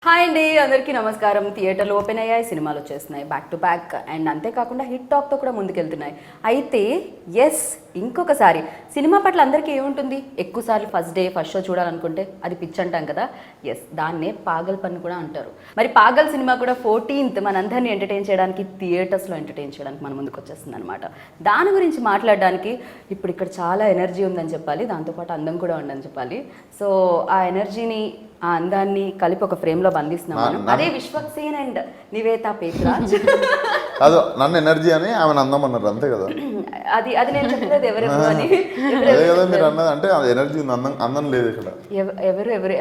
Hi అండి, అందరికీ నమస్కారం. థియేటర్లు ఓపెన్ అయ్యాయి, సినిమాలు వచ్చేస్తున్నాయి బ్యాక్ టు బ్యాక్. అండ్ అంతేకాకుండా హిట్ టాక్తో కూడా ముందుకెళ్తున్నాయి. అయితే ఇంకొకసారి సినిమా పట్ల అందరికీ ఏముంటుంది, ఎక్కువసార్లు ఫస్ట్ షో చూడాలనుకుంటే అది పిచ్ అంటాం కదా. దాన్నే పాగల్ పన్ను కూడా అంటారు. మరి పాగల్ సినిమా కూడా 14th మనందరినీ ఎంటర్టైన్ చేయడానికి, థియేటర్స్లో ఎంటర్టైన్ చేయడానికి మన ముందుకు వచ్చేస్తుంది అనమాట. దాని గురించి మాట్లాడడానికి ఇప్పుడు ఇక్కడ చాలా ఎనర్జీ ఉందని చెప్పాలి, దాంతోపాటు అందం కూడా ఉందని చెప్పాలి. సో ఆ ఎనర్జీని, ఆ అందాన్ని కలిపి ఒక ఫ్రేమ్ లో బంధిస్తున్నాం. అదే విశ్వక్సేన్ అండ్ నివేత పేత్రాజ్. అదో నన్ను ఎనర్జీ అని ఆమె అందం అన్నారు, అంతే కదా. అది నేను చెప్పలేదు ఎవరెవరు అని. అదే కదా మీరు అన్నది, అంటే అది ఎనర్జీ ఉంది, అందం లేదు ఇక్కడ.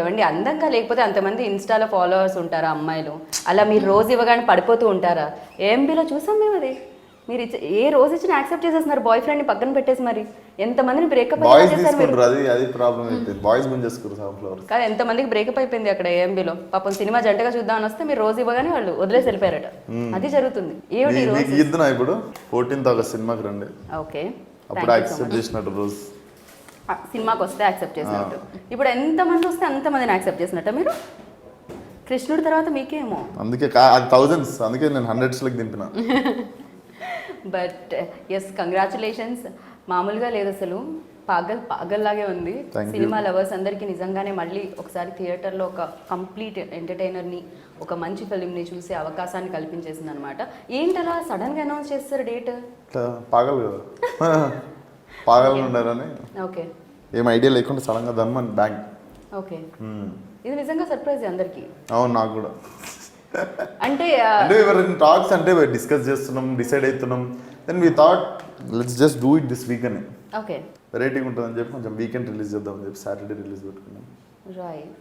ఎవండి అందంగా లేకపోతే అంతమంది ఇన్స్టాలో ఫాలోవర్స్ ఉంటారా అమ్మాయిలు? అలా మీరు రోజు ఇవ్వగానే పడిపోతూ ఉంటారా? ఏఎంబీలో చూసాం మేము. అది మీరు ఏ రోజు ఇచ్చిన యాక్సెప్ట్ చేసేస్తున్నారు, బాయ్ ఫ్రెండ్ ని పక్కన పెట్టేసి. మరి ఎంతమందిని బ్రేకప్ కాదు, ఎంతమందికి బ్రేకప్ అయిపోయింది అక్కడ ఏఎంబీలో. పాపం సినిమా జంటగా చూద్దామని వస్తే మీరు రోజు ఇవ్వగానే వాళ్ళు వదిలేసి వెళ్ళిపోయారట. అది జరుగుతుంది. ఏమిటి ఇప్పుడు 14th August సినిమాకి రండి. ఓకే, అప్పుడు యాక్సెప్ట్ చేసినట్టు రోజు సినిమాకి వస్తే యాక్సెప్ట్ చేసినట్టు. ఇప్పుడు ఎంతమంది వస్తే అంతమందిని యాక్సెప్ట్ చేసినట్ట మీరు? కృష్ణుడి తర్వాత మీకేమో. అందుకే అది thousands, అందుకే నేను 100s దింపిన. But congratulations. మామూలుగా లేదు అసలు, పాగల్ లాగే ఉంది. సినిమా లవర్స్ అందరికీ నిజంగానే మళ్ళీ ఒకసారి థియేటర్లో ఒక కంప్లీట్ ఎంటర్టైనర్ని, ఒక మంచి ఫిల్మ్ని చూసే అవకాశాన్ని కల్పించేసింది అనమాట. ఏంటలా సడన్గా అనౌన్స్ చేస్తారు డేట్? పాగల్ కదా, పాగల్ ఉండారని. ఓకే, ఏం ఐడియా లేకుండా సడన్గా దమ్మని బ్యాంక్. ఓకే, ఇది నిజంగా సర్ప్రైజ్ అందరికి. అవును, నాకు కూడా. అంటే ఎవరైనా టాక్స్ అంటే డిస్కస్ చేస్తున్నాం, డిసైడ్ అవుతున్నాం. Then we thought let's just do it this week అని. ఓకే, వెరైటీగా ఉంటుందని చెప్పి కొంచెం వీకెండ్ రిలీజ్ చేద్దామని చెప్పి సాటర్డే రిలీజ్ పెట్టుకున్నాం. రైట్,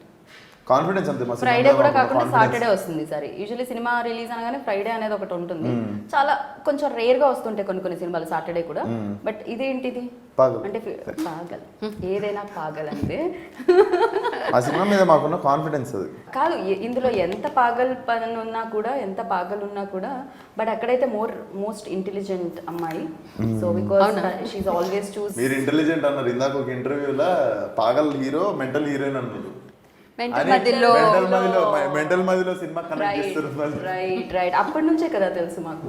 కాన్ఫిడెన్స్ అంతే. ఫ్రైడే కూడా కాకుండా సాటర్డే వస్తుంది సరే. యూజువల్లీ సినిమా రిలీజ్ అనగానే ఫ్రైడే అనేది ఒకటి ఉంటుంది. చాలా కొంచెం రేర్ గా వస్తుంటాయి కొన్ని సినిమాలు సాటర్డే కూడా. బట్ ఇదేంటిది అంటే పాగల్, ఏదైనా పాగల్ అంటే ఆ సినిమా మీద మాకున్న కాన్ఫిడెన్స్ అది కాదు. ఇందులో ఎంత పాగల్ పని ఉన్నా కూడా, ఎంత పాగల్ ఉన్నా కూడా, బట్ అక్కడైతే మోస్ట్ ఇంటెలిజెంట్ అమ్మాయి. So because she is always చూస్. మీరు ఇంటెలిజెంట్ అన్నారు ఇందాక ఒక ఇంటర్వ్యూలో, పాగల్ హీరో మెంటల్ హీరోయిన్ అన్నారు. మెంటల్ మధ్యలో సినిమా కనెక్ట్ చేస్తున్నారు. రైట్, అప్పటి నుంచే కదా తెలుసు మాకు.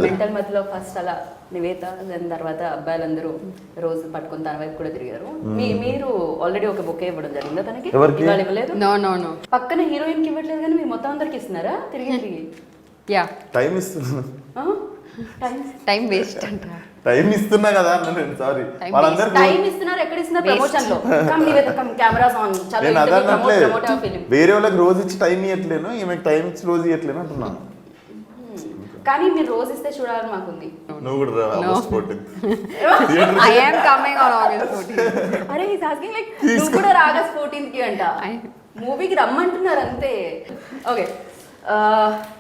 మెంటల్ మధ్యలో ఫస్ట్ అలా నివేత, దాని తర్వాత అబ్బాయిలందరూ రోజు పట్టుకుని తన వైపు కూడా తిరిగారు. మీరు ఆల్రెడీ ఒక బొకే ఇవ్వడం జరిగిందా తనకి? ఇవాళ ఇవ్వలేదు. నో పక్కన హీరోయిన్ కి ఇవ్వట్లేదు కానీ మీరు మొత్తం అందరికి ఇస్తున్నారా తిరిగి? యా, టైం ఇస్తున్నా. టైం వేస్ట్ అంట. టైం ఇస్తున్నా కదా అన్న నేను. సారీ, వాళ్ళందరూ టైం ఇస్తున్నారు. ఎక్కడ ఇస్తున్నారు? ప్రమోషన్ లో. Come Nivetha, come cameras on. నేను అదన్నట్లే, వేరే వాళ్ళకి రోజు ఇచ్చి టైం ఇవ్వట్లేను, ఈమెకి టైం ఇచ్చి రోజు ఇవ్వట్లేను అంటున్నా. కానీ మీరు రోజు ఇస్తే చూడాలని మాకుంది. నువ్వు కూడా రా August 14th. I am coming on August 14th. అరే ఈస్ ఆస్కింగ్ లైక్ నువ్వు కూడా ఆగస్ట్ 14th కి అంట. మూవీకి రమ్మంటున్నారు అంతే. ఓకే,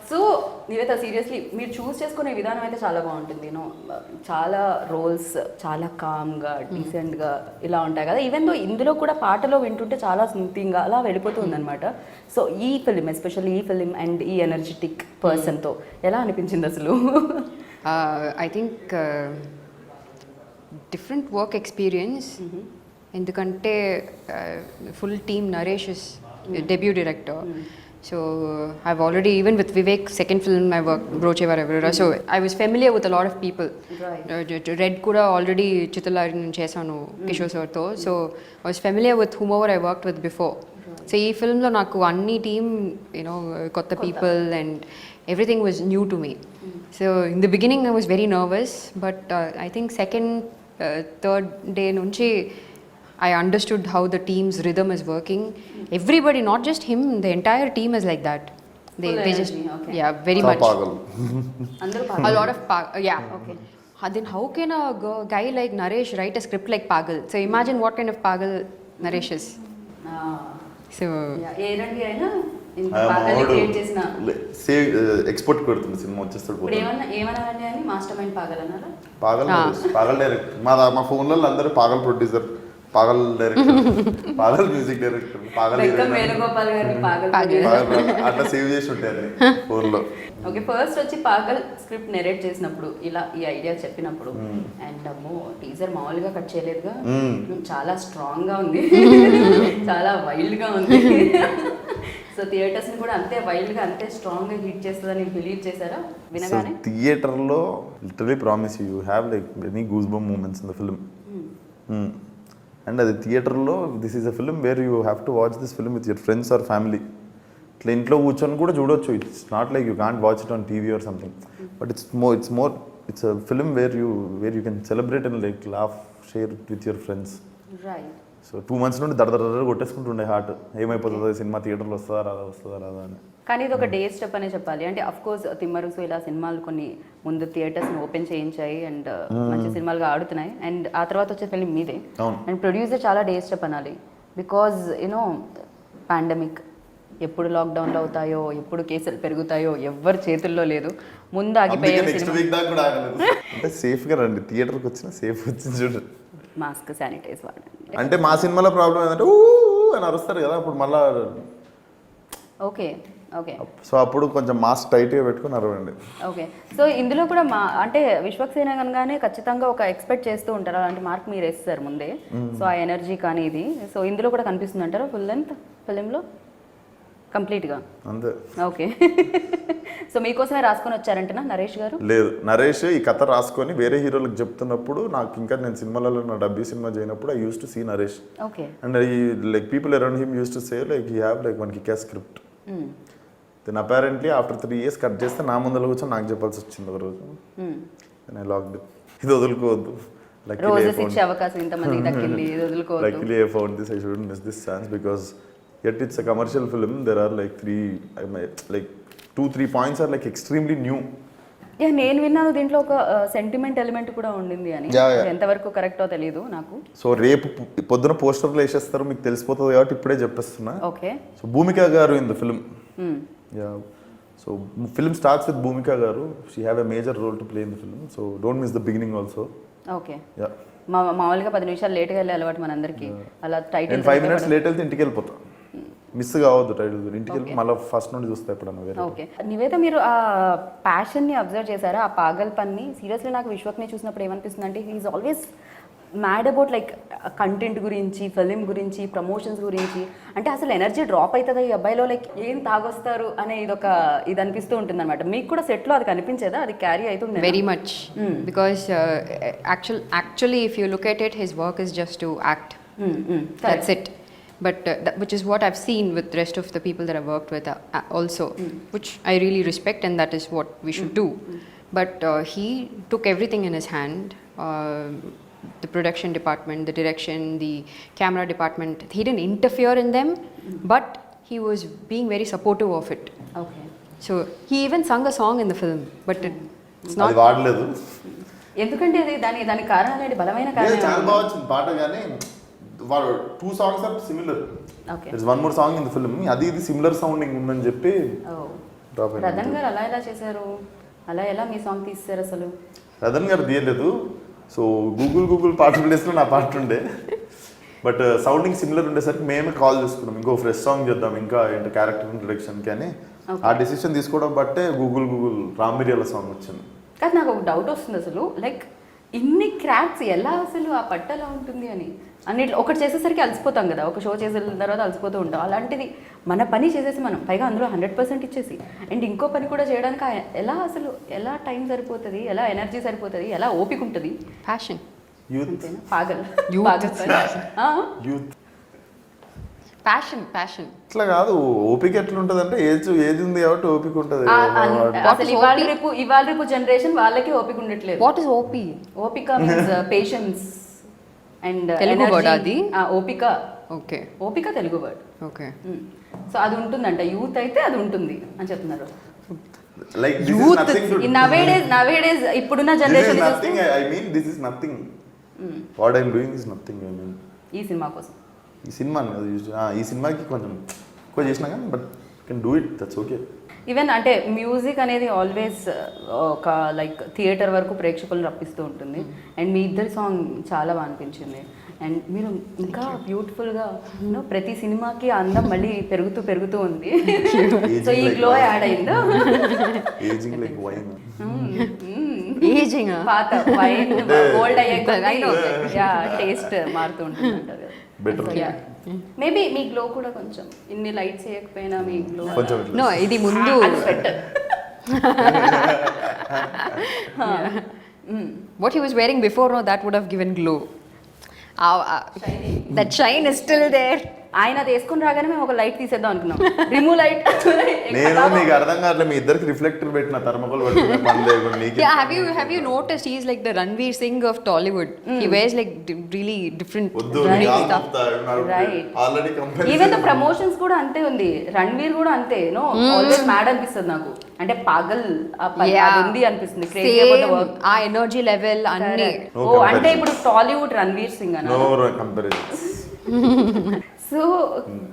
సో నివేత సీరియస్లీ మీరు చూస్ చేసుకునే విధానం అయితే చాలా బాగుంటుంది. చాలా రోల్స్ చాలా కామ్గా, డీసెంట్గా ఇలా ఉంటాయి కదా. ఈవెన్ దో ఇందులో కూడా పాటలో వింటుంటే చాలా స్మూతింగ్గా అలా వెళ్ళిపోతూ ఉందన్నమాట. సో ఈ ఫిలిం, ఎస్పెషల్లీ ఈ ఫిలిం అండ్ ఈ ఎనర్జెటిక్ పర్సన్తో ఎలా అనిపించింది అసలు? I think different work experience. ఎందుకంటే full team, Naresh is debut director. So I've already, even with Vivek, second film I worked, Brocheva Revera. So I was familiar with a lot of people. Right. Red kuda already Chittalari chesanu Kishore sir tho. So I was familiar with whomever I worked with before. Right. So ee film lo naku anni team, kotta people and everything was new to me. So in the beginning I was very nervous, but I think second third day nunchi I understood how the team's rhythm is working. Everybody, not just him, the entire team is like that. They just okay. Yeah, very much. A lot of yeah. Okay. Then how can a guy like Naresh write a script like Pagal? So imagine what kind of Pagal Naresh is. So ఏ రండి అయినా Paagal create చేసిన export కొడుతుంది సినిమా వచ్చేస్తాడు. ఇప్పుడు ఏమన్నారండి అని మాస్టర్ మైండ్ పాగల్ అన్నారా? పాగల్ డైరెక్టర్. మా ఫోన్లలో అందరూ Paagal producer, Paagal director, Paagal music director, Paagal Venugopal గారిని పాగల్ అట్లా సేవ్ చేసి ఉంటారు ఫోన్లో. ఓకే, ఫస్ట్ వచ్చి పాగల్ స్క్రిప్ట్ నెరేట్ చేసినప్పుడు ఇలా ఈ ఐడియా చెప్పినప్పుడు అండ్ అమ్మో టీజర్ మామూలుగా కట్ చేయలేదుగా, చాలా స్ట్రాంగ్ గా ఉంది, చాలా వైల్డ్ గా ఉంది. సో థియేటర్స్ ని కూడా అంతే వైల్డ్ గా అంతే స్ట్రాంగ్ గా హిట్ చేస్తుందని బిలీవ్ చేశారా సో వినగానే? థియేటర్లో literally promise you have like any goose bump moments in the film. And అది థియేటర్లో this is a film where you have to watch this film with your friends or family. ఇట్లా ఇంట్లో కూర్చొని కూడా చూడొచ్చు. It's not like you can't watch it on TV or something, but it's a film where you can celebrate and like laugh share with your friends. Right. So 2 months నుండి దడ కొట్టేసుకుంటుండే heart, ఏమైపోతుందో cinema థియేటర్లో వస్తుందా రాదా అని. కానీ ఇది ఒక డే స్టెప్ అనే చెప్పాలి. అంటే అఫ్ కోర్స్ తిమ్మరుసు ఇలా సినిమాలు కొన్ని ముందు థియేటర్స్ ఓపెన్ చేయించాయి అండ్ మంచి సినిమాలుగా ఆడుతున్నాయి. అండ్ ఆ తర్వాత వచ్చే ఫిల్మ్ మీదే. అండ్ ప్రొడ్యూసర్ చాలా డే స్టెప్ అనాలి. బికాజ్ యూనో పాండమిక్ ఎప్పుడు లాక్డౌన్లో అవుతాయో, ఎప్పుడు కేసులు పెరుగుతాయో ఎవ్వరి చేతుల్లో లేదు. ముందు ఆగిపోయే నెక్స్ట్ వీక్ దాకా కూడా ఆగలేదు. అంటే సేఫ్గా రండి, థియేటర్కి వచ్చిన సేఫ్ వచ్చింది చూడండి. మాస్క్ శానిటైజ్ వాడండి. అంటే మా సినిమాలో ప్రాబ్లం ఏంటంటే ఊ అని అరుస్తారు కదా, అప్పుడు మళ్ళా ఓకే ఓకే. సో అప్పుడు కొంచెం మాస్క్ టైట్గా పెట్టుకుని అరవండి. ఓకే. సో ఇందులో కూడా అంటే విశ్వక్సేన కనుగానే ఖచ్చితంగా ఒక ఎక్స్పెక్ట్ చేస్తూ ఉంటారు, అలాంటి మార్క్ మీరు వేస్తారు ముందే. సో ఆ ఎనర్జీ కానీ ఇది సో ఇందులో కూడా కనిపిస్తుంది అంటారా ఫుల్ లెంత్ ఫిలింలో కంప్లీట్గా? అంతే. ఓకే. సో మీకోసమే రాసుకొని వచ్చారంటనా నరేష్ గారు? లేదు, నరేష్ ఈ కథ రాసుకొని వేరే హీరోలకు చెప్తున్నప్పుడు నాకు ఇంకా నేను సినిమాలలో నా డబ్బీ సినిమా చేయనప్పుడు I use to see Naresh. Okay. And like people around him use to say like he have like one kick script. Then apparently after 3 years cut చేస్తే నా ముందర కూర్చొని నాకు చెప్పాల్సి వచ్చింది ఒక రోజు. ఐ లాక్డ్ ఇది వదులుకోవద్దు. రోజెస్ ఇచ్చే అవకాశం ఇంతమందికి దక్కింది, ఇది వదులుకోవద్దు. Luckily I found this, I shouldn't miss this chance because yet it's a commercial film. There are like 2-3 points are like extremely new. Yeah, నేను విన్నాను దీంట్లో ఒక సెంటిమెంట్ ఎలిమెంట్ కూడా ఉండింది అని. ఎంతవరకు కరెక్టో తెలియదు నాకు. సో రేపు పొద్దున పోస్టర్లు వేసేస్తారు, మీకు తెలిసిపోతుంది కాబట్టి ఇప్పుడే చెప్పేస్తున్నా. ఓకే. సో భూమిక గారు in the film. Yeah, so film starts with Bhumika గారు. She have a major role to play in the film. So don't miss the beginning also. Okay. Yeah, మామూలుగా 10 నిమిషాలు లేట్గా వెళ్ళే అలవాటు మనందరికీ. అలా టైటిల్ 5 minutes లేట్ వెళ్తే ఇంటికి వెళ్ళిపోతా. మిస్ కావద్దు టైటిల్, ఇంటికి వెళ్ళి మళ్ళీ ఫస్ట్ నుండి చూస్తా ఎప్పుడన్నా వేరే. ఓకే. నివేద, మీరు ఆ ప్యాషన్ని అబ్జర్వ్ చేశారా, ఆ పాగల్ పన్ని? సీరియస్లీ నాకు విశ్వక్ని చూసినప్పుడు ఏమనిపిస్తుంది అంటే he is always mad about like content గురించి, ఫిలిం గురించి, ప్రమోషన్స్ గురించి. అంటే అసలు ఎనర్జీ డ్రాప్ అవుతుందా ఈ అబ్బాయిలో, లైక్ ఏం తాగొస్తారు అనే ఇది అనిపిస్తూ ఉంటుంది అనమాట. మీకు కూడా సెట్లో అది కనిపించేదా, అది క్యారీ అవుతుంది? Very much. Because actually if you look at it, his work is just to act. That's it. But which is what I've seen with the rest of the people that I've worked with also, which I really respect, and that is what we should do. But he took everything in his hand. The production department, the direction, the camera department, he didn't interfere in them, but he was being very supportive of it. Okay. So he even sung a song in the film, but it's not. అది వాడలేదు ఎందుకంటే అది దాని కారణం ఏంటి? బలమైన కారణం. చాలా బాగా వచ్చింది పాట, కానీ వాళ్ళు 2 songs are similar. Okay. There's one more song in the film. అది ఇది సిమిలర్ సౌండింగ్ ఉందని చెప్పి డ్రాప్ అయింది. రతన్ గారు అలా ఎలా చేశారు? అలా ఎలా మీ సాంగ్ తీస్తారు అసలు? రతన్ గారు తీయలేదు. సో గూగుల్ పాట ప్లేస్లో నా పాట ఉండే, బట్ సౌండింగ్ సిమిలర్ ఉండేసరికి మేమే కాల్ చేసుకున్నాం ఇంకో ఫ్రెష్ సాంగ్ చేద్దాం, ఇంకా ఏంటి క్యారెక్టర్ ఇంట్రొడక్షన్కి అని. ఆ డెసిషన్ తీసుకోవడం బట్టే గూగుల్ రాంబిరియల సాంగ్ వచ్చింది. కానీ నాకు ఒక డౌట్ వస్తుంది అసలు, లైక్ ఇన్ని క్రాక్స్ ఎలా అసలు ఆ పట్టు ఎలా ఉంటుంది అని. అన్నిట్లో ఒకటి చేసేసరికి అలసిపోతాం కదా, ఒక షో చేసిన తర్వాత అలసిపోతూ ఉంటాం. అలాంటిది మన పని చేసేసి మనం పైగా అందులో 100% ఇచ్చేసి అండ్ ఇంకో పని కూడా చేయడానికి ఎలా టైం సరిపోతుంది, ఎలా ఎనర్జీ సరిపోతుంది, ఎలా ఓపిక ఉంటుంది? Passion. యూత్. అంతేనా? పాగల్ యూత్ Passion. ఇట్లా కాదు, ఓపిక ఎట్లుంటది అంటే ఏది ఉంది కాబట్టి ఓపిక ఉంటుంది. అసలు ఇవాళ రేపు జనరేషన్ వాళ్ళకి ఓపిక ఉండట్లేదు. What is OP? ఓపిక means patience and Telugu word అది? ఓపిక. Okay. ఓపిక తెలుగు వర్డ్. Okay. సో అది ఉంటుందంట, యూత్ అయితే అది ఉంటుంది అని చెప్తున్నారు. లైక్ నవేడేస్ ఇప్పుడున్న generation I mean this is nothing. What I'm doing is nothing. I mean ఈ సినిమా కోసం, ఈ సినిమాకి కొంచెం ఎక్కువ చేసినా కానీ but can do it, that's okay. Even అంటే మ్యూజిక్ అనేది ఆల్వేస్ ఒక లైక్ థియేటర్ వరకు ప్రేక్షకులను రప్పిస్తూ ఉంటుంది. అండ్ మీ ఇద్దరి సాంగ్ చాలా బాగా అనిపించింది. అండ్ మీరు ఇంకా బ్యూటిఫుల్గా ప్రతి సినిమాకి అందం మళ్ళీ పెరుగుతూ ఉంది. సో ఈ గ్లో యాడ్ అయిందో ఏజింగ్ లైక్ వైన్. Aging. పాత వైన్ ఓల్డ్ అయ్యాక టేస్ట్ మారుతూ ఉంటుంది. బెటర్. మేబీ మీ గ్లో కూడా కొంచెం ఇన్ని లైట్స్ వేయకపోయినా మీ గ్లో కొంచెం ఇట్లా. నో ఇది ముందు what he was wearing before, no, that would have given glow. That shine is still there. ఆయన అది వేసుకుని రాగానే మేము ఒక లైట్ తీసేద్దాం అనుకున్నాం, రిమూవ్ లైట్. నేను మీకు అర్థం కావట్లేదు, మీ ఇద్దరికి రిఫ్లెక్టర్ పెట్టిన థర్మకోల్ పెట్టుకునే పని లేకుండా నీకే. Yeah, have you noticed he's like the Ranveer Singh of Tollywood? He wears like really different వద్దు stuff. Right. Already company even the promotions కూడా అంతే ఉంది, రణ్వీర్ కూడా అంతే, నో ఆల్వేస్ మ్యాడ్ అనిపిస్తుంది నాకు, అంటే పగల్ అది ఉంది అనిపిస్తుంది, క్రేజీ అబౌట్ ద వర్క్, ఆ ఎనర్జీ లెవెల్ అన్ని. No ఓ అంటే ఇప్పుడు టాలీవుడ్ రణ్వీర్ సింగ్ అన్న. No comparison. సో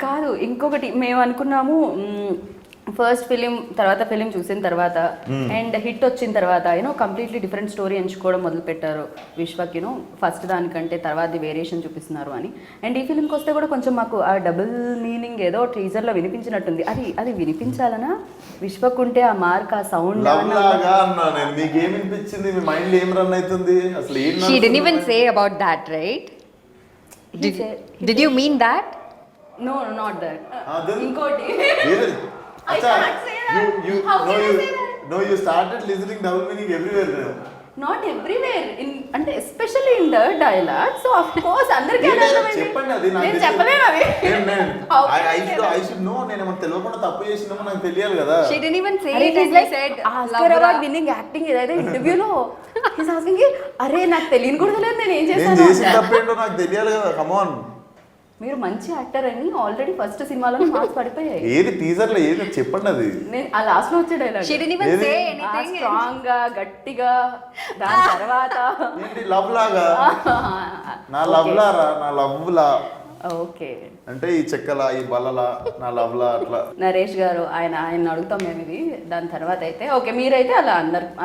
కాదు, ఇంకొకటి మేము అనుకున్నాము ఫస్ట్ ఫిలిం తర్వాత ఫిలిం చూసిన తర్వాత అండ్ హిట్ వచ్చిన తర్వాత యూనో కంప్లీట్లీ డిఫరెంట్ స్టోరీ ఎంచుకోవడం మొదలు పెట్టారు విశ్వక్, యూనో ఫస్ట్ దానికంటే తర్వాత వేరియేషన్ చూపిస్తున్నారు అని. అండ్ ఈ ఫిలింకి వస్తే కూడా కొంచెం మాకు ఆ డబుల్ మీనింగ్ ఏదో టీజర్లో వినిపించినట్టుంది, అది వినిపించాలనా విశ్వక్ ఉంటే ఆ మార్క్ ఆ సౌండ్ లవ్ లాగా అన్నా నేను. మీకు ఏం అనిపించింది, మీ మైండ్ ఏం రన్ అవుతుంది అసలు? ఏం She didn't even say about that, right? Did you mean that? No not that. then- ఇంకోటి I Acha, can't say that. How can I say that? No, you started listening double meaning everywhere now. Not everywhere, అంటే especially in the dialogue. So of course అందరికీ చెప్పండి, అది నాకు నేను చెప్పలేను అవి. How can I say that? I should know. నేను ఏమన్నా తెలియకుండా తప్పు చేసినామో నాకు తెలియాలి కదా. She didn't even say అరే it and like he said Oscar award winning acting ఏదైతే ఇంటర్వ్యూలో హిస్ ఆస్కింగ్, అరే నాకు తెలియని కూడా తెలియదు నేను ఏం నేను చేశాను. చేసిన తప్పేంటో నాకు తెలియాలి కదా. కమాన్, మీరు మంచి యాక్టర్ అని ఆల్రెడీ ఫస్ట్ సినిమాలో మార్క్స్ పడిపోయాయి. ఏది టీజర్ లో ఏది చెప్పండి. అది నేను ఆ లాస్ట్ లో వచ్చే dialogue She didn't even Really? say anything. Strong గా గట్టిగా, దాని తర్వాత ఏంటి లవ్ లాగా, నా లవ్ లారా, నా లవ్ లా ఓకే అంటే ఈ చెక్కలా ఈ బల్లలా నా లవ్ లా అట్లా. నరేష్ గారు ఆయన అడుగుతాం మేము ఇది. దాని తర్వాత అయితే ఓకే, మీరైతే అలా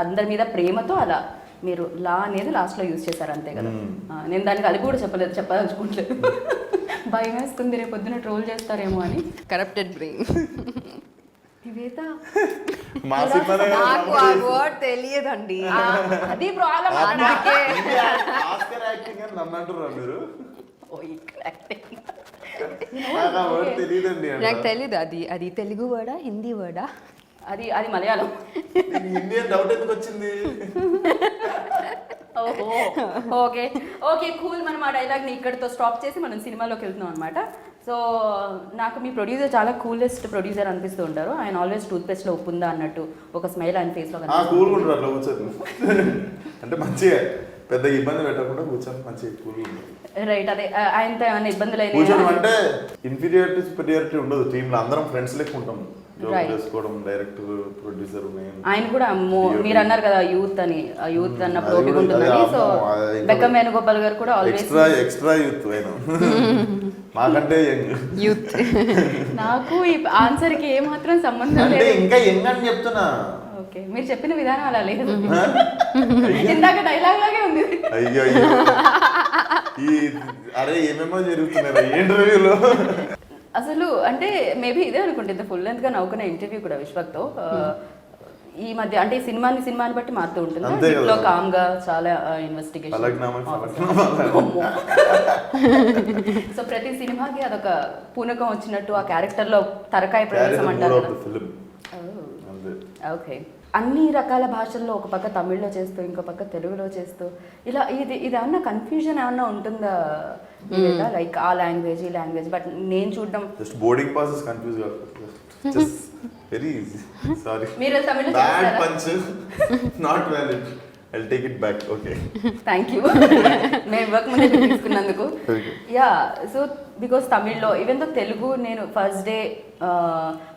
అందరి మీద ప్రేమతో అలా మీరు లా అనేది లాస్ట్లో యూజ్ చేశారు అంతే కదా. నేను దానికి అది కూడా చెప్పదలుచుకోవట్లేదు, భయం వేసుకుంది రేపు పొద్దున ట్రోల్ చేస్తారేమో అని. Corrupted brain. నివేత మా సినిమానే నాకు ఆ వర్డ్ తెలియదండి. అది ప్రాబ్లం. ఆస్కర్ యాక్టింగ్ అని నన్ను అంటున్నారు మీరు. ఓ యాక్టింగ్ నాకు ఆ వర్డ్ తెలియదండి. నాకు తెలీదు అది తెలుగు వర్డా హిందీ వర్డా? అది మలయాళం. హిందీ డౌట్ ఎందుకు వచ్చింది? ఓహో ఓకే ఓకే కూల్. మనం ఆ డైలాగ్ని ఇక్కడితో స్టాప్ చేసి మనం సినిమాలోకి వెళ్తున్నాం అనమాట. సో నాకు మీ ప్రొడ్యూసర్ చాలా కూలెస్ట్ ప్రొడ్యూసర్ అనిపిస్తూ ఉంటారు. ఆయన ఆల్వేస్ టూత్ పేస్ట్లో ఉప్పు ఉందా అన్నట్టు ఒక స్మైల్ ఆయన ఫేస్లో కూల్గా ఉంటారు అట్లా కూర్చొని, అంటే మంచిగా పెద్ద ఇబ్బంది పెట్టకుండా కూర్చొని మంచిగా కూల్గా ఉంటారు. రైట్. అదే ఆయనతో ఏమైనా ఇబ్బందులు కూర్చొని అయినా అంటే ఇన్ఫీరియారిటీ సుపీరియారిటీ ఉండదు, టీంలో అందరం ఫ్రెండ్స్ లెక్క ఉంటాం. Right. చేసుకోవడం డైరెక్టర్ ప్రొడ్యూసర్ ఆయన కూడా మీరు అన్నారు కదా యూత్ అని, ఆ యూత్ అన్నప్పుడు ఓపిక ఉంటుందని. సో బెక్కం వేణుగోపాల్ గారు కూడా ఆల్వేస్ ఎక్స్ట్రా యూత్ అయినా మాకంటే యూత్. నాకు ఈ ఆన్సర్కి ఏమాత్రం సంబంధం అంటే లేదు. ఇంకా యంగ్ అని చెప్తున్నా. ఓకే, మీరు చెప్పిన విధానం అలా లేదు, ఇందాక డైలాగ్ లాగే ఉంది. అయ్యో ఈ అరే ఏమేమో జరుగుతున్నాయి ఈ ఇంటర్వ్యూలో. అసలు అంటే మేబీ ఇదే అనుకుంటుంది ఫుల్ లెంత్ గా నవ్వుకున్న ఇంటర్వ్యూ కూడా విశ్వక్తో. ఈ మధ్య అంటే సినిమాని బట్టి మారుతూ ఉంటుంది. అంతే కదా. ఇంట్లో కామ్ గా చాలా ఇన్వెస్టిగేషన్. సో ప్రతి సినిమాకి అదొక పూనకం వచ్చినట్టు ఆ క్యారెక్టర్ లో తరకాయ ప్రవేశం అంటారు కదా. ఓకే, అన్ని రకాల భాషల్లో ఒక పక్క తమిళ్లో చేస్తూ ఇంకో పక్క తెలుగులో చేస్తూ ఇలా ఇది ఏమన్నా కన్ఫ్యూజన్ ఏమన్నా ఉంటుందా లైక్ ఆ లాంగ్వేజ్ ఈ లాంగ్వేజ్? బట్ నేను చూడడం జస్ట్ బోర్డింగ్ పాసెస్ కన్ఫ్యూజ్ కాదు, జస్ట్ వెరీ ఈజీ. సారీ, మీరు తమిళ్లో bad punch, not valid, I'll take it back. Okay. Thank you మేము వర్క్ ముందే తీసుకున్నందుకు. యా, సో బికాస్ తమిళ్లో ఈవెన్ దో తెలుగు నేను ఫస్ట్ డే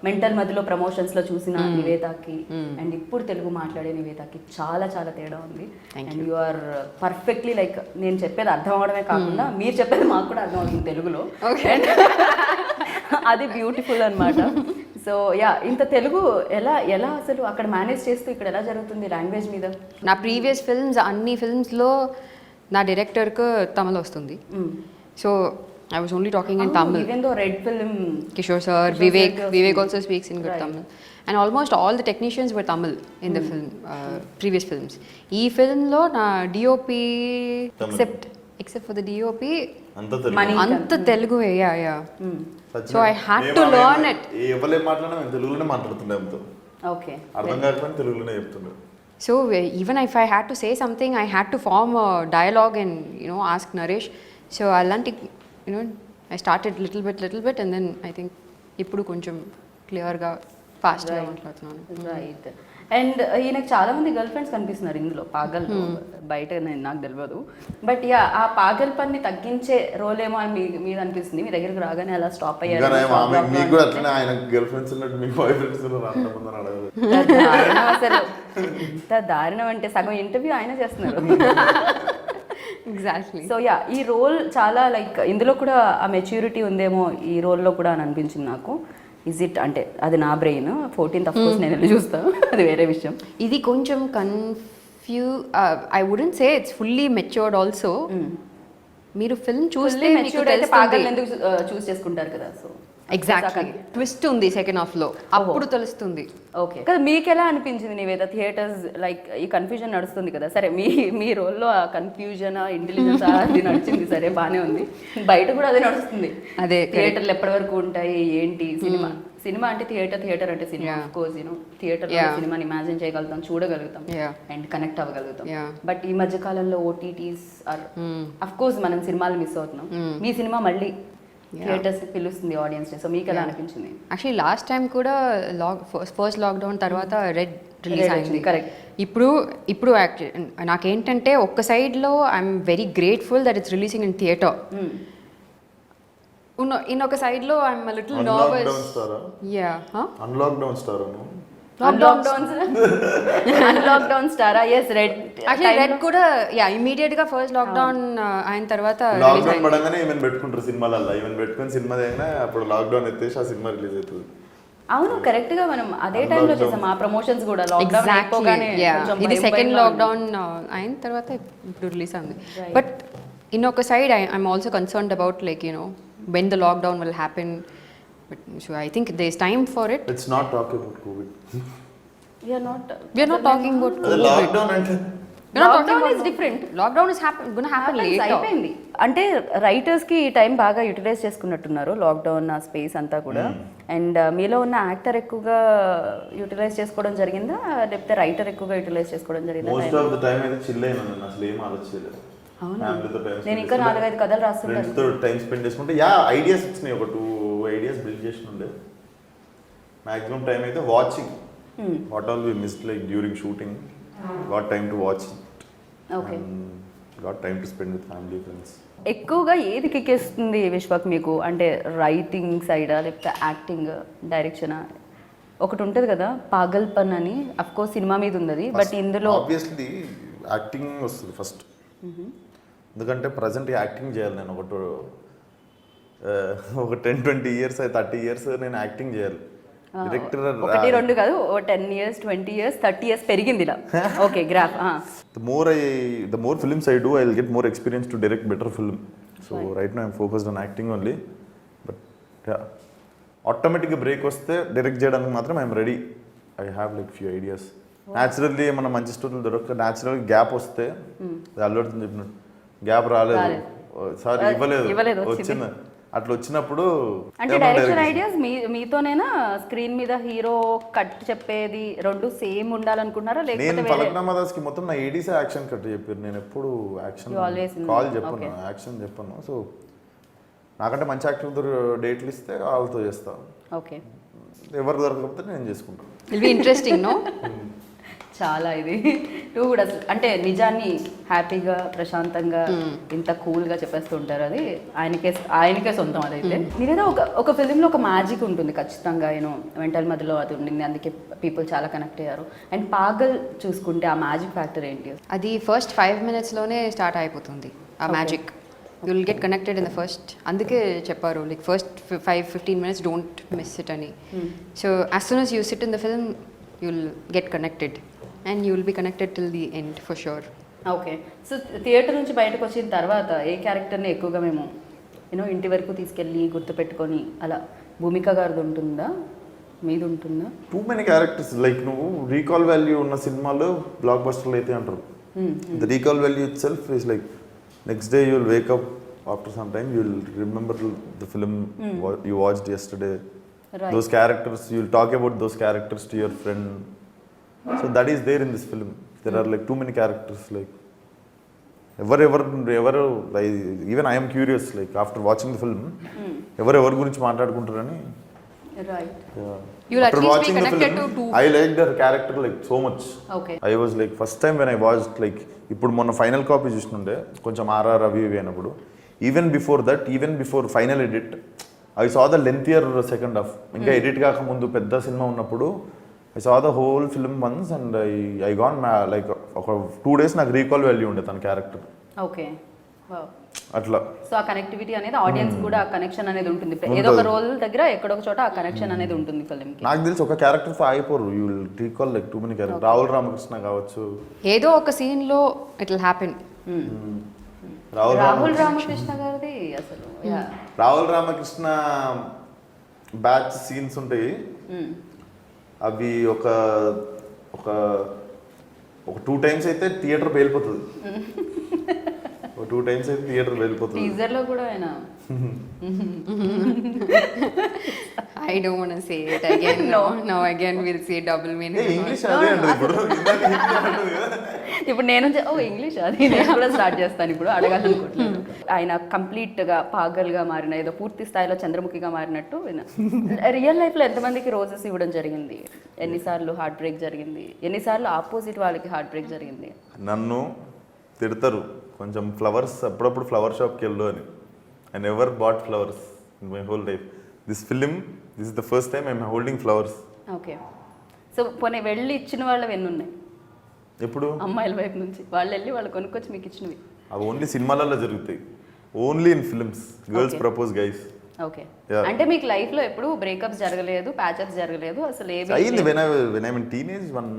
మెంటల్ మధ్యలో ప్రమోషన్స్లో చూసిన నివేతాకి అండ్ ఇప్పుడు తెలుగు మాట్లాడే నివేతాకి చాలా చాలా తేడా ఉంది. And you are perfectly like నేను చెప్పేది అర్థం అవడమే కాకుండా మీరు చెప్పేది మాకు కూడా అర్థం అవుతుంది తెలుగులో. అది బ్యూటిఫుల్ అనమాట. సో యా, ఇంత తెలుగు ఎలా అసలు అక్కడ మేనేజ్ చేస్తూ ఇక్కడ ఎలా జరుగుతుంది లాంగ్వేజ్ మీద? నా ప్రీవియస్ ఫిల్మ్స్ అన్ని ఫిల్మ్స్లో నా డైరెక్టర్కి తమిళ్ వస్తుంది. So I was only talking in Tamil. Even though Red Film, Kishore sir, Vivek also speaks in good Tamil. And almost all the technicians were Tamil in the film, previous films. Ee film lo na DOP except except for the DOP, అంతా Telugu. Money. anta Telugu, yeah. Satyanarayana. So I had మేము to ఆమె learn it. ఎవరు ఏం మాట్లాడినా మేము తెలుగులోనే మాట్లాడుతుండే ఆమెతో. Okay అర్థం కాకపోయినా తెలుగులోనే చెప్తుండే. So even if I had to say something, I had to form a dialogue and ask Naresh. So అలాంటి I started little bit and then I think ఇప్పుడు కొంచెం క్లియర్గా ఫాస్ట్గా మాట్లాడుతున్నాను. రైట్. అండ్ ఈయనకు చాలా మంది గర్ల్ ఫ్రెండ్స్ కనిపిస్తున్నారు ఇందులో పాగల్ బయట నాకు తెలియదు. బట్ యా ఆ పాగల్ పని తగ్గించే రోల్ ఏమో అని మీద అనిపిస్తుంది. మీ దగ్గరికి రాగానే అలా స్టాప్ ఇంకా నయం, ఆమె మీకు అయ్యారు. కూడా అట్లనే ఆయన గర్ల్ ఫ్రెండ్స్ ఉన్నట్టు మీకు బాయ్ ఫ్రెండ్స్ రాకుండా అడగదు. అసలు ఎంత దారుణం అంటే సగం ఇంటర్వ్యూ ఆయన చేస్తున్నారు. ఎగ్జాక్ట్లీ. సో యా ఈ రోల్ చాలా లైక్ ఇందులో కూడా ఆ మెచ్యూరిటీ ఉందేమో ఈ రోల్లో కూడా అని అనిపించింది నాకు. ఇజ్ ఇట్ అంటే అది నా బ్రెయిన్ 14th ఆఫ్ కోర్స్ నేను వెళ్ళి చూస్తాను, అది వేరే విషయం. ఇది కొంచెం I wouldn't say it's fully matured also. మీరు ఫిల్మ్ చూస్తే మెచ్యూర్డ్ అయితే పాగల్ ఎందుకు చూస్ చేసుకుంటారు కదా. సో ఎగ్జాక్ట్లీ ట్విస్ట్ ఉంది సెకండ్ హాఫ్ లో, అప్పుడు తెలుస్తుంది. ఓకే కదా. మీకు ఎలా అనిపించింది నివేద థియేటర్స్ లైక్ ఈ కన్ఫ్యూజన్ నడుస్తుంది కదా. సరే మీ రోల్లో ఆ కన్ఫ్యూజన్ ఇంటెలిజెన్స్ అది నడిచింది, సరే బాగానే ఉంది. బయట కూడా అదే నడుస్తుంది. అదే థియేటర్లు ఎప్పటి వరకు ఉంటాయి ఏంటి, సినిమా అంటే థియేటర్ అంటే సినిమా. ఆఫ్ కోర్స్ థియేటర్ సినిమాని ఇమాజిన్ చేయగలుగుతాం, చూడగలుగుతాం అండ్ కనెక్ట్ అవ్వగలుగుతాం. బట్ ఈ మధ్య కాలంలో ఓటీటీస్ ఆర్ అఫ్ కోర్స్ మనం సినిమాలు మిస్ అవుతున్నాం. మీ సినిమా మళ్ళీ థియేటర్స్ పిలుస్తుంది ఆడియన్స్ ని. సో మీకు ఎలా అనిపించింది? యాక్చువల్లీ లాస్ట్ టైం కూడా ఫస్ట్ లాక్డౌన్ తర్వాత రెడ్ రిలీజ్ అయింది. కరెక్ట్. ఇప్పుడు నాకేంటంటే ఒక్క సైడ్లో I'm very grateful that it's releasing in theatre. ఇన్నొక సైడ్లో I'm little nervous. Unlockdown start unlockdown స్టారా? Yes Red. యాక్చువల్లీ రెడ్ కూడా ఇమీడియట్ గా ఫస్ట్ లాక్డౌన్ అయిన తర్వాత లాక్డౌన్ పడంగానే ఈవెన్ పెట్టుకుంటారు సినిమాలల్లో. ఈవెన్ పెట్టుకుని సినిమా దగ్గర అప్పుడు లాక్డౌన్ ఎత్తేసి ఆ సినిమా రిలీజ్ అవుతుంది. అవును కరెక్ట్ గా మనం అదే టైంలో చేసాం ఆ ప్రమోషన్స్ కూడా. లాక్డౌన్ అయిపోగానే ఇది సెకండ్ లాక్డౌన్ అయిన తర్వాత ఇప్పుడు రిలీజ్ అయింది. బట్ ఇన్నొక side I'm also concerned about like when the lockdown will happen. But so I think there's time for it. It's not talking about COVID. We are not talking about the lockdown అంటే lockdown is different. Lockdown is going to happen later. అయిపోయింది అంటే writers కి ఈ time బాగా utilise చేసుకున్నట్టున్నారు lockdown ఆ space అంతా కూడా. And మీలో ఉన్న యాక్టర్ ఎక్కువగా యూటిలైజ్ చేసుకోవడం జరిగిందా లేకపోతే రైటర్ ఎక్కువగా యూటిలైజ్ చేసుకోవడం జరిగిందా? మోస్ట్ ఆఫ్ ద టైం అయితే చిల్ అయినా నేను అసలు ఏం ఆలోచించలేదు. నేను ఇంకా 4-5 కథలు రాస్తున్నాను. టైం స్పెండ్ చేసుకుంటే ఐడియాస్ వచ్చినాయి. ఒక 2 ఐడియాస్ బిల్డ్ చేసినుండే. మాక్సిమం టైం అయితే watching what all we missed like during shooting. Got time to watch. Okay. Got time to spend with family friends. ఎక్కువగా ఏది కిక్కేస్తుంది విశ్వక్ మీకు? అంటే రైటింగ్ సైడా లేకపోతే యాక్టింగ్ డైరెక్షనా? ఒకటి ఉంటుంది కదా పాగల్ పన్ అని, అఫ్ కోర్స్ సినిమా మీద ఉంది. బట్ ఇందులో ఆబ్వియస్లీ యాక్టింగ్ వస్తుంది ఫస్ట్. ఎందుకంటే ప్రజెంట్ యాక్టింగ్ చేయాలి నేను. ఒక 10-20 ఇయర్స్ 30 ఇయర్స్ నేను యాక్టింగ్ చేయాలి. డైరెక్టర్ 1-2 కాదు 10 years 20 years 30 years పెరిగింది ఇలా. Okay graph. the more films I do, I will get more experience to direct better film. So right now I'm focused on acting only. But yeah, automatic break వస్తే direct చేయడానికి మాత్రం I'm ready. I have like few ideas. Naturally మన మంచి స్టోరీలు దొరక natural gap వస్తే అల్లుడుతుంది చెప్పినట్టు gap రాలేదు, సారీ ఇవ్వలేదు, వచ్చింది. అట్లా వచ్చినప్పుడు అంటే డైరెక్షన్ ఐడియాస్ మీతోనేనా? స్క్రీన్ మీద హీరో కట్ చెప్పేది రెండు సేమ్ ఉండాలనుకున్నారా లేకపోతే నేను పలక్నామా దాస్కి మొత్తం నా ఏడీసీ యాక్షన్ కట్ చెప్పారు. నేను ఎప్పుడు యాక్షన్ కాల్ చెప్పను, యాక్షన్ చెప్పను. సో నాకంటే మంచి యాక్టర్ డేట్లు ఇస్తే వాళ్ళతో చేస్తాను. ఓకే. ఎవరు దొరకకపోతే నేను చేసుకుంటాను. Will be interesting no? చాలా ఇది నువ్వు కూడా అంటే నిజాన్ని హ్యాపీగా ప్రశాంతంగా ఇంత కూల్గా చెప్పేస్తూ ఉంటారు. అది ఆయనకే సొంతం. అదైతే మీరేదో ఒక ఫిలింలో ఒక మ్యాజిక్ ఉంటుంది ఖచ్చితంగా. మెంటల్ మధ్యలో అది ఉండింది, అందుకే పీపుల్ చాలా కనెక్ట్ అయ్యారు. అండ్ పాగల్ చూసుకుంటే ఆ మ్యాజిక్ ఫ్యాక్టర్ ఏంటి? అది ఫస్ట్ 5 minutesలోనే స్టార్ట్ అయిపోతుంది ఆ magic. You will get connected in the first. అందుకే చెప్పారు like first 5-15 minutes don't miss it అని. So as soon as you sit in the film you will get connected and you will be connected till the end for sure. Okay. So theatre నుంచి బయటకు వచ్చిన తర్వాత ఏ క్యారెక్టర్ని ఎక్కువగా మేము ఇంటి వరకు తీసుకెళ్ళి గుర్తుపెట్టుకొని అలా భూమిక గారిది ఉంటుందా మీది ఉంటుందా? టూ మెనీ క్యారెక్టర్స్ లైక్ నువ్వు రీకాల్ వాల్యూ ఉన్న సినిమాలు బ్లాక్ బస్టర్లు అయితే అంటారు. The recall value it self is like Next day you'll wake up after some time, you'll remember the film you watched yesterday. Right. Those characters, you'll talk about those characters to your friend. So that is there in this film. There are like too many characters. Like ఎవరు even I'm curious like after watching the film ఎవరెవరి గురించి మాట్లాడుకుంటారని. Right. You'll at least be connected to two. I liked her character like so much. Okay. I was like first time when I watched like ఇప్పుడు మొన్న final copy చూస్తుండే కొంచెం RR అవి ఇవి అయినప్పుడు even before final edit I saw the lengthier second half. ఇంకా edit కాకముందు పెద్ద సినిమా ఉన్నప్పుడు I saw the whole film once and I gone like ఒక 2 days నాకు రీకాల్ వాల్యూ ఉండే తన క్యారెక్టర్. ఓకే. అట్లా. సో ఆ కనెక్టివిటీ అనేది ఆడియన్స్ కూడా ఆ కనెక్షన్ అనేది ఉంటుంది. ఏదో ఒక రోల్ దగ్గర ఎక్కడో ఒక చోట ఆ కనెక్షన్ అనేది ఉంటుంది ఫిల్మ్ కి. నాకు తెలిసి ఒక క్యారెక్టర్ తో ఆగిపోరు. You will recall like too many character. Rahul Ramakrishna కావచ్చు, ఏదో ఒక సీన్ లో it will happen. Rahul Ramakrishna గారిది అసలు రాహుల్ రామకృష్ణ బ్యాచ్ సీన్స్ ఉంటాయి. అవి ఒక 2 times అయితే థియేటర్ వెళ్ళిపోతుంది. 2 times అయితే థియేటర్ వెళ్ళిపోతుంది. టీజర్ లో కూడా ఆయన I don't want to say it again. No, again we'll say double meaning. English అదే అండి ఇప్పుడు. ఇప్పుడు నేను ఇంగ్లీష్ అది నేను కూడా స్టార్ట్ చేస్తాను ఇప్పుడు అడగాలనుకుంటున్నాను. ఆయన కంప్లీట్ గా పాగల్ గా మారిన ఏదో పూర్తి స్థాయిలో చంద్రముఖిగా మారినట్టు రియల్ లైఫ్ లో ఎంతమందికి రోజెస్ ఇవ్వడం జరిగింది, ఎన్నిసార్లు హార్ట్ బ్రేక్ జరిగింది, ఎన్నిసార్లు ఆపోజిట్ వాళ్ళకి హార్ట్ బ్రేక్ జరిగింది. నన్ను తిడతారు కొంచెం ఫ్లవర్స్ అప్పుడప్పుడు ఫ్లవర్ షాప్కి వెళ్ళు అని. I never bought flowers in my whole life. This is the first time I'm holding flowers. Okay. So పోనీ వెళ్ళి ఇచ్చిన వాళ్ళవి ఎన్ని ఉన్నాయి ఎప్పుడు? అమ్మాయిల వైపు నుంచి వాళ్ళు వెళ్ళి వాళ్ళు కొనుక్కొచ్చి మీకు ఇచ్చినవి. అవి ఓన్లీ సినిమాలలో జరుగుతాయి. Only in films girls propose guys. Okay. అంటే మీకు లైఫ్ లో ఎప్పుడు బ్రేకప్స్ జరగలేదు, ప్యాచప్స్ జరగలేదు, అసలు ఏవి అయ్యింది. when I'm in teenage one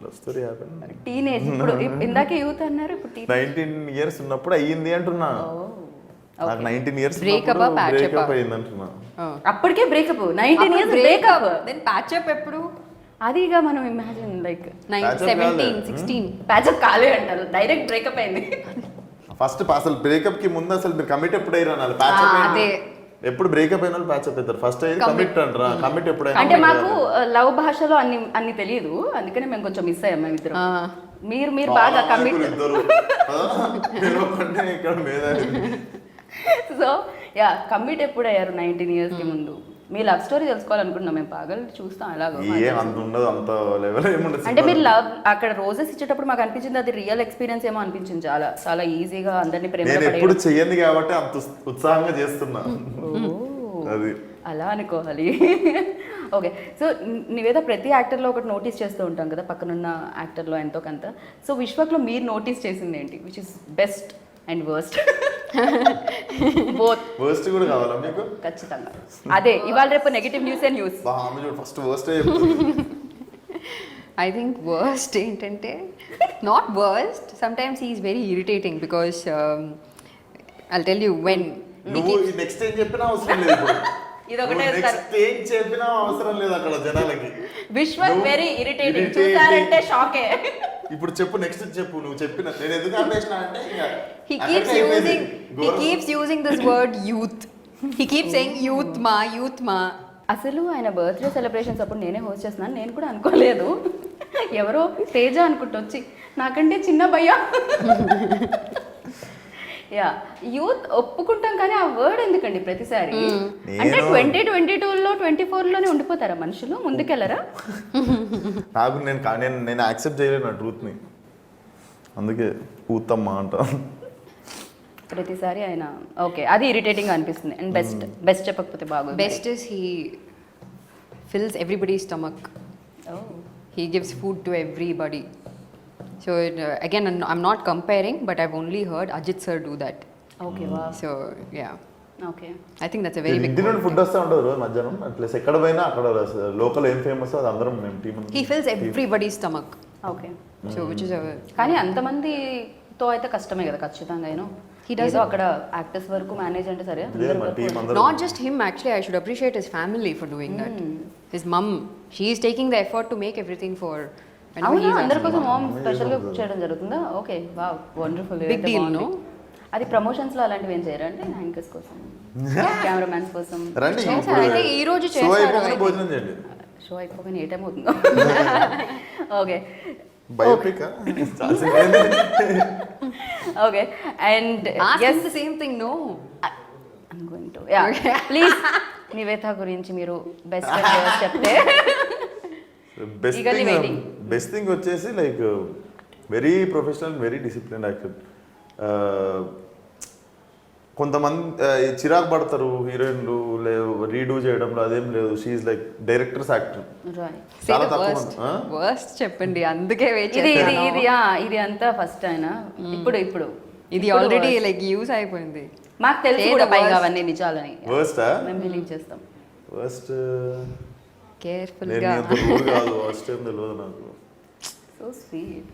love story happened. Teenage ఇప్పుడు ఇందాకే యూత్ అన్నారు, ఇప్పుడు 19 years ఉన్నప్పుడు అయ్యింది అంటున్నా. నాకు 19 years Breakup ఆ, patch up ఆ? బ్రేకప్ అయ్యింది అంటున్నా. అప్పటికే breakup 19 years breakup. Then patch up ఎప్పుడు? అదిగా మనం ఇమాజిన్ లైక్ 17, 16 ప్యాచప్ కాలే అంటారు, డైరెక్ట్ బ్రేకప్ అయింది. ఫస్ట్ అసలు బ్రేకప్ కి ముందు అసలు మీరు కమిట్ ఎప్పుడు అయ్యారు అనాలి. ప్యాచప్ అదే ఎప్పుడు బ్రేకప్ అయిన వాళ్ళు ప్యాచప్ అవుతారు. ఫస్ట్ అయ్యి కమిట్ అంటారా? కమిట్ ఎప్పుడైనా అంటే మాకు లవ్ భాషలో అన్ని తెలియదు, అందుకని మేము కొంచెం మిస్ అయ్యాం మేము ఇద్దరం. మీరు బాగా కమిట్. సో యా కమిట్ ఎప్పుడు అయ్యారు 19 years కి ముందు? మీ లవ్ స్టోరీ తెలుసుకోవాలనుకుంటున్నాం మేము. పాగల్ చూస్తాం ఎలాగో. అంత ఉండదు, అంత లెవెల్ ఏముండదు. అంటే మీరు లవ్ అక్కడ రోజెస్ ఇచ్చేటప్పుడు మాకు అనిపించింది అది రియల్ ఎక్స్పీరియన్స్ ఏమో అనిపించింది. చాలా చాలా ఈజీగా అందరినీ ప్రేమ నేను ఎప్పుడు చెయ్యండి కాబట్టి అంత ఉత్సాహంగా చేస్తున్నా. అది అలా అనుకోవాలి. ఓకే. సో నువ్వేదో ప్రతి యాక్టర్లో ఒకటి నోటీస్ చేస్తూ ఉంటాం కదా, పక్కనున్న యాక్టర్లో ఎంతో కొంత. సో విశ్వక్లో మీరు నోటీస్ చేసింది ఏంటి? Which is best and worst? Both. Worst కూడా కావాలా మీకు? ఖచ్చితంగా అదే. ఇవాళ రేపు negative news news. First worst I think worst ఏంటంటే not worst, sometimes he is very irritating because I'll tell you when నువ్వు నెక్స్ట్ ఏం చెప్పినా అవసరం లేదు. ఇప్పుడు ఇదొకటే నెక్స్ట్ ఏం చెప్పినా అవసరం లేదు అక్కడ జనాలకి. Vishwak very irritating. చూసారంటే షాకే. ఇప్పుడు చెప్పు, నెక్స్ట్ చెప్పు. నువ్వు చెప్పిన నేను ఎందుకు ఆపేసినా అంటే he keeps using this word youth. He keeps saying youth ma. అసలు ఆయన బర్త్డే సెలబ్రేషన్స్ అప్పుడు నేనే హోస్ట్ చేస్తున్నాను. నేను కూడా అనుకోలేదు, ఎవరో తేజ అనుకుంటూ వచ్చి నాకంటే చిన్న భయ్యా. యా యూత్ ఒప్పుకుంటాం కానీ ఆ వర్డ్ ఎందుకండి ప్రతిసారి? అంటే 2022లో 24లోనే ఉండిపోతారా మనుషులు? ముందుకెళ్ళరా? నాకు నేను యాక్సెప్ట్ చేయలేను ఆ ట్రూత్ని, అందుకే పూతమ్మా అంట ప్రతిసారి ఆయన. ఓకే, అది ఇరిటేటింగ్ అనిపిస్తుంది. అండ్ బెస్ట్ చెప్పకపోతే బాగుంది. Best is he fills everybody's stomach. He gives food to everybody. So again, I'm not comparing, but I've only heard Ajit sir do that. Okay. వా. So yeah, okay. I think that's a very big ఇంటి నుండి food వస్తూ ఉంటుంది రోజు మధ్యాహ్నం. Plus ఎక్కడ పోయినా అక్కడ లోకల్ ఏం ఫేమస్ అది అందరం మేము team. he fills everybody's stomach. Okay. So which is a కానీ అంతమందితో అయితే కష్టమే కదా ఖచ్చితంగా. He does అక్కడ యాక్టర్స్ వరకు మేనేజ్ అంటే సరే. not just him, actually I should appreciate his family for doing that. His mom, she is taking the effort to make everything for అవునా? అందరి కోసం హోమ్ స్పెషల్గా చేయడం జరుగుతుందా? Okay. Wow, wonderful. Big deal, no? అది promotions లో అలాంటివి ఏం చేయరా అంటే యాంకర్స్ కోసం కెమెరామ్యాన్స్ కోసం రండి చేశారు. అయితే ఈ రోజు షో చేశారు, అయిపోగానే I భోజనం చేయండి. షో అయిపోగానే ఏ టైం అవుతుందో okay biopic okay and Ask the same thing, no. I'm going to. Yeah. Please, Nivetha గురించి మీరు బెస్ట్ చెప్తే Eagerly waiting. బెస్ట్ థింగ్ వచ్చేసి like very professional, very discipline actor. కొంతమంది చిరాకు పడతారు హీరోయిన్లు రీడూ చేయడంలో, అదేం లేదు. She is like directors actor. Say చాలా the తక్కువ worst. మంది. Worst చెప్పండి, అందుకే వెయిట్ ఇది ఇది చేస్తాను. ఇది ఇది అంతా ఫస్ట్ అయినా ఇప్పుడు ఇప్పుడు ఇది ఇప్పుడు ఆల్రెడీ worst. లైక్ యూస్ అయిపోయింది. మాకు తెలుసు Say కూడా the పైగా worst. అవన్నీ నిజాలని వర్స్టా? మేము బిలీవ్ చేస్తాం. వర్స్ట్ కేర్ఫుల్ నేను గా. అంత రూడ్ కాదు, వర్స్ట్ ఏం తెలియదు నాకు. So sweet.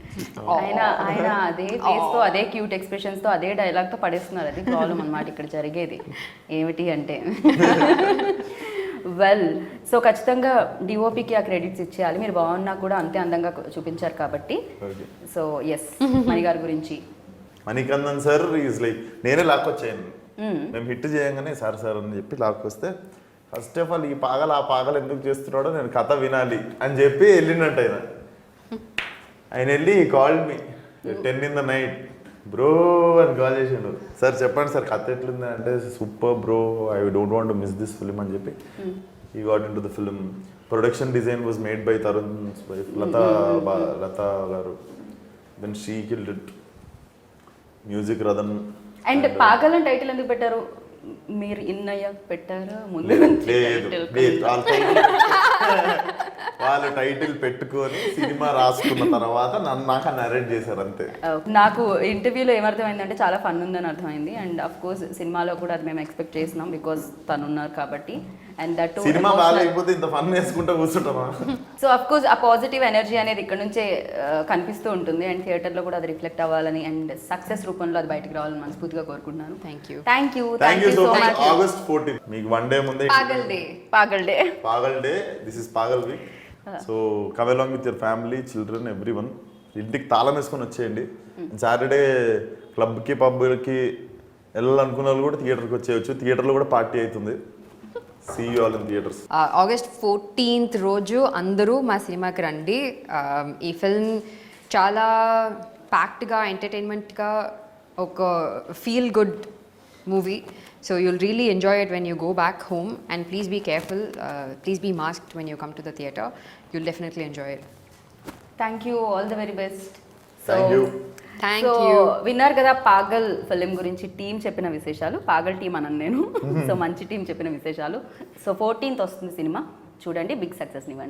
ఆయన అదే ఫేస్ తో అదే క్యూట్ ఎక్స్ప్రెషన్స్ తో అదే డైలాగ్ తో పడేస్తున్నారు. అది ప్రాబ్లం అన్నమాట ఇక్కడ జరిగేది. ఏమిటి అంటే వెల్ సో ఖచ్చితంగా డిఓపికి ఆ క్రెడిట్స్ ఇచ్చేయాలి. మీరు బాగున్నా కూడా అంతే అందంగా చూపించారు కాబట్టి. Okay. సో ఎస్ మణి గారి గురించి మణికందన్ సార్ ఈజ్ లైక్ నేనే లాక్కొచ్చాను. మేము హిట్ చేయగానే సార్ అని చెప్పి లాక్కొస్తే ఫస్ట్ ఆఫ్ ఆల్ ఈ పాగలు ఆ పాగలు ఎందుకు చేస్తున్నాడో నేను కథ వినాలి అని చెప్పి వెళ్ళినట్టు ఆయన వెళ్ళి called me 10 in the night bro అని కాల్ చేసిండు. సార్ చెప్పండి సార్ కథ ఎట్లుంది అంటే super bro, I don't want to miss this film అని చెప్పి ఈ got in to the film. Production design was made by Tarun wife Latha గారు. Then she killed it. Music Rathan. And Paagal అని టైటిల్ ఎందుకు పెట్టారు? మీరు ఇన్నయ్య పెట్టారా ముందు లేదు నుంచి లేదు title? లేదు. వాళ్ళు టైటిల్ పెట్టుకొని సినిమా రాసుకున్న తర్వాత నాకు నరేట్ చేశారు అంతే. నాకు ఇంటర్వ్యూలో ఏమర్థమైందంటే చాలా ఫన్ ఉందని అర్థమైంది. అండ్ అఫ్ కోర్స్ సినిమాలో కూడా అది మేము ఎక్స్పెక్ట్ చేసినాం బికాస్ తను ఉన్నారు కాబట్టి. అండ్ దట్ సినిమా బాగాలేకపోతే ఇంత ఫన్ వేసుకుంటా కూర్చుంటామా? సో అఫ్ కోర్స్ ఆ పాజిటివ్ ఎనర్జీ అనేది ఇక్కడ నుంచే కనిపిస్తూ ఉంటుంది. అండ్ థియేటర్లో కూడా అది రిఫ్లెక్ట్ అవ్వాలని అండ్ సక్సెస్ రూపంలో అది బయటకు రావాలని మనస్ఫూర్తిగా కోరుకుంటున్నాను. Thank you. Thank you thank you so much. Much. August 14 మీకు 1 day ముందే Paagal day. Paagal day. Paagal day. This is Paagal week. So come along with your family, children, everyone. ఇంటికి తాళం వేసుకొని వచ్చేయండి. సాటర్డే క్లబ్కి పబ్కి వెళ్ళాలనుకున్న వాళ్ళు కూడా థియేటర్కి వచ్చేయచ్చు. థియేటర్లో కూడా పార్టీ అవుతుంది. See you all in theatres. August 14th రోజు అందరూ మా సినిమాకి రండి. ఈ ఫిల్మ్ చాలా ప్యాక్డ్గా, ఎంటర్టైన్మెంట్గా ఒక feel good movie. So you'll really enjoy it when you go back home, and please be careful. Please be masked when you come to the theatre. You'll definitely enjoy it. Thank you. All the very best. Thank you. Thank you. విన్నారు కదా పాగల్ film గురించి team చెప్పిన విశేషాలు. పాగల్ team అన్నాను నేను. So మంచి team చెప్పిన విశేషాలు. సో 14th వస్తుంది సినిమా, చూడండి, బిగ్ సక్సెస్ ఇవ్వండి.